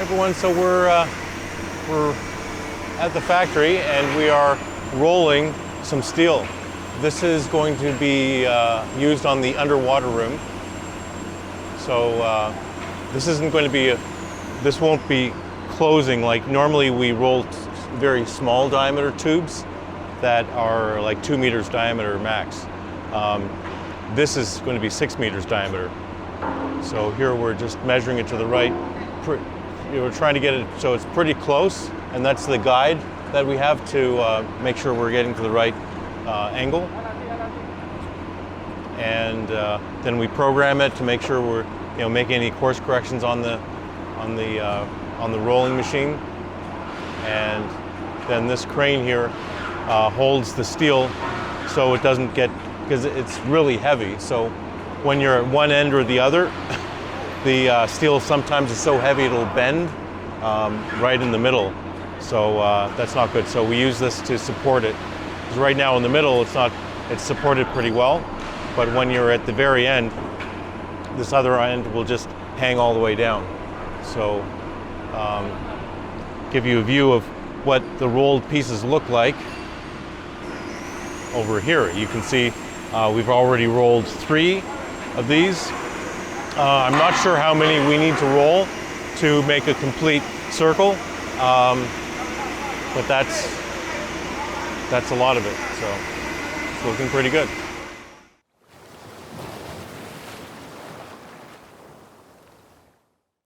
Everyone, so we're at the factory and we are rolling some steel. This is going to be used on the underwater room. So this isn't going to be this won't be closing like normally we roll very small diameter tubes that are like 2 meters diameter max. This is going to be 6 meters diameter. So here we're just measuring it to the right. We're trying to get it so it's pretty close, and that's the guide that we have to make sure we're getting to the right angle. And then we program it to make sure we're making any course corrections on the rolling machine. And then this crane here holds the steel so it doesn't get, because it's really heavy. So when you're at one end or the other, the steel sometimes is so heavy it'll bend right in the middle. So that's not good. So we use this to support it. Because right now in the middle, it's supported pretty well. But when you're at the very end, this other end will just hang all the way down. So give you a view of what the rolled pieces look like over here. You can see we've already rolled 3 of these. I'm not sure how many we need to roll to make a complete circle, but that's a lot of it. So it's looking pretty good.